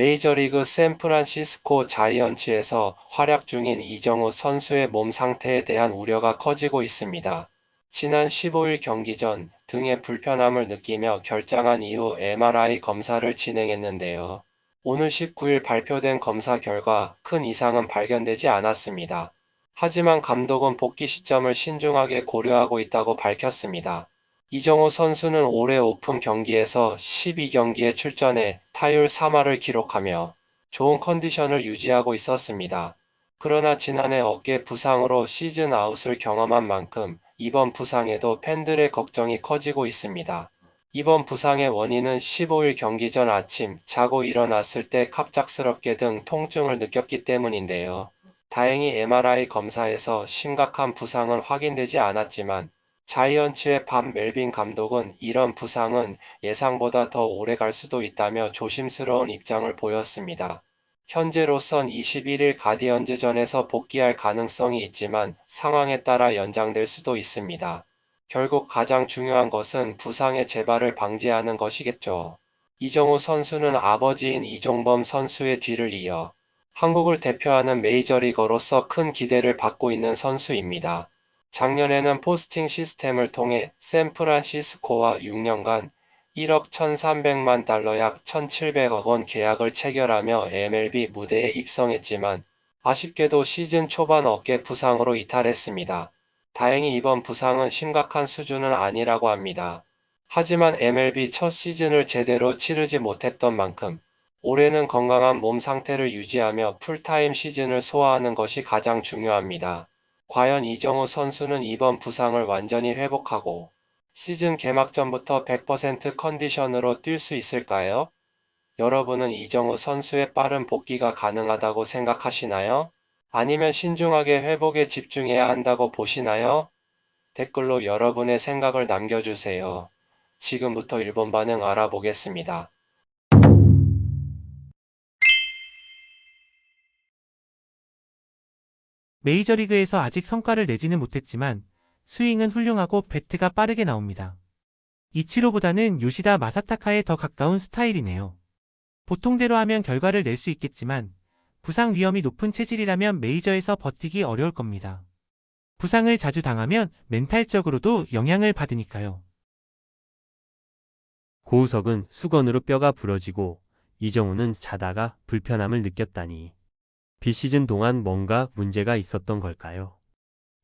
메이저리그 샌프란시스코 자이언츠에서 활약 중인 이정우 선수의 몸 상태에 대한 우려가 커지고 있습니다. 지난 15일 경기 전 등의 불편함을 느끼며 결장한 이후 MRI 검사를 진행했는데요. 오늘 19일 발표된 검사 결과 큰 이상은 발견되지 않았습니다. 하지만 감독은 복귀 시점을 신중하게 고려하고 있다고 밝혔습니다. 이정우 선수는 올해 오픈 경기에서 12경기에 출전해 타율 3할을 기록하며 좋은 컨디션을 유지하고 있었습니다. 그러나 지난해 어깨 부상으로 시즌 아웃을 경험한 만큼 이번 부상에도 팬들의 걱정이 커지고 있습니다. 이번 부상의 원인은 15일 경기 전 아침 자고 일어났을 때 갑작스럽게 등 통증을 느꼈기 때문인데요. 다행히 MRI 검사에서 심각한 부상은 확인되지 않았지만 자이언츠의 밥 멜빈 감독은 이런 부상은 예상보다 더 오래 갈 수도 있다며 조심스러운 입장을 보였습니다. 현재로선 21일 가디언즈전에서 복귀할 가능성이 있지만 상황에 따라 연장될 수도 있습니다. 결국 가장 중요한 것은 부상의 재발을 방지하는 것이겠죠. 이정우 선수는 아버지인 이종범 선수의 뒤를 이어 한국을 대표하는 메이저리거로서 큰 기대를 받고 있는 선수입니다. 작년에는 포스팅 시스템을 통해 샌프란시스코와 6년간 1억 1,300만 달러 약 1,700억 원 계약을 체결하며 MLB 무대에 입성했지만 아쉽게도 시즌 초반 어깨 부상으로 이탈했습니다. 다행히 이번 부상은 심각한 수준은 아니라고 합니다. 하지만 MLB 첫 시즌을 제대로 치르지 못했던 만큼 올해는 건강한 몸 상태를 유지하며 풀타임 시즌을 소화하는 것이 가장 중요합니다. 과연 이정우 선수는 이번 부상을 완전히 회복하고 시즌 개막 전부터 100% 컨디션으로 뛸 수 있을까요? 여러분은 이정우 선수의 빠른 복귀가 가능하다고 생각하시나요? 아니면 신중하게 회복에 집중해야 한다고 보시나요? 댓글로 여러분의 생각을 남겨주세요. 지금부터 일본 반응 알아보겠습니다. 메이저리그에서 아직 성과를 내지는 못했지만 스윙은 훌륭하고 배트가 빠르게 나옵니다. 이치로보다는 요시다 마사타카에 더 가까운 스타일이네요. 보통대로 하면 결과를 낼 수 있겠지만 부상 위험이 높은 체질이라면 메이저에서 버티기 어려울 겁니다. 부상을 자주 당하면 멘탈적으로도 영향을 받으니까요. 고우석은 수건으로 뼈가 부러지고 이정우는 자다가 불편함을 느꼈다니. 비시즌 동안 뭔가 문제가 있었던 걸까요?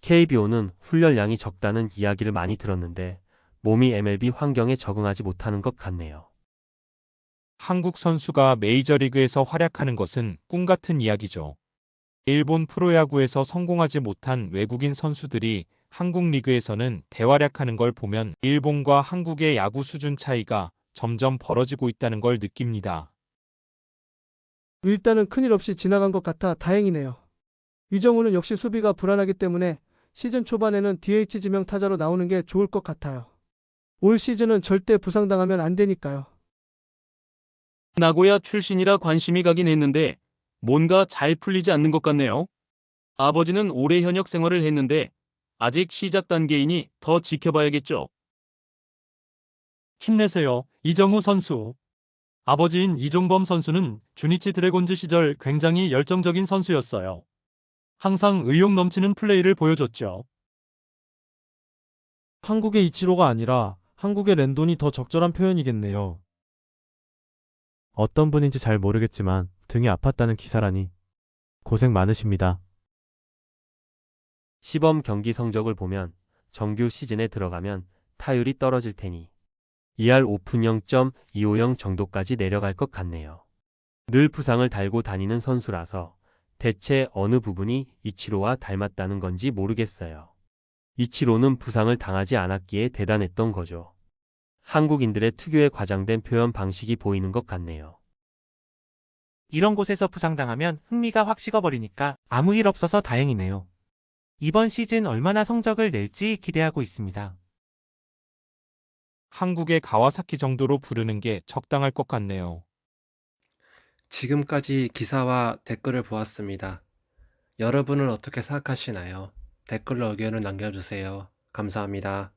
KBO는 훈련량이 적다는 이야기를 많이 들었는데 몸이 MLB 환경에 적응하지 못하는 것 같네요. 한국 선수가 메이저리그에서 활약하는 것은 꿈 같은 이야기죠. 일본 프로야구에서 성공하지 못한 외국인 선수들이 한국 리그에서는 대활약하는 걸 보면 일본과 한국의 야구 수준 차이가 점점 벌어지고 있다는 걸 느낍니다. 일단은 큰일 없이 지나간 것 같아 다행이네요. 이정우는 역시 수비가 불안하기 때문에 시즌 초반에는 DH 지명 타자로 나오는 게 좋을 것 같아요. 올 시즌은 절대 부상당하면 안 되니까요. 나고야 출신이라 관심이 가긴 했는데 뭔가 잘 풀리지 않는 것 같네요. 아버지는 오래 현역 생활을 했는데 아직 시작 단계이니 더 지켜봐야겠죠. 힘내세요, 이정우 선수. 아버지인 이종범 선수는 주니치 드래곤즈 시절 굉장히 열정적인 선수였어요. 항상 의욕 넘치는 플레이를 보여줬죠. 한국의 이치로가 아니라 한국의 랜돈이 더 적절한 표현이겠네요. 어떤 분인지 잘 모르겠지만 등이 아팠다는 기사라니 고생 많으십니다. 시범 경기 성적을 보면 정규 시즌에 들어가면 타율이 떨어질 테니 ER 오픈 0.250 정도까지 내려갈 것 같네요. 늘 부상을 달고 다니는 선수라서 대체 어느 부분이 이치로와 닮았다는 건지 모르겠어요. 이치로는 부상을 당하지 않았기에 대단했던 거죠. 한국인들의 특유의 과장된 표현 방식이 보이는 것 같네요. 이런 곳에서 부상당하면 흥미가 확 식어버리니까 아무 일 없어서 다행이네요. 이번 시즌 얼마나 성적을 낼지 기대하고 있습니다. 한국의 가와사키 정도로 부르는 게 적당할 것 같네요. 지금까지 기사와 댓글을 보았습니다. 여러분은 어떻게 생각하시나요? 댓글로 의견을 남겨주세요. 감사합니다.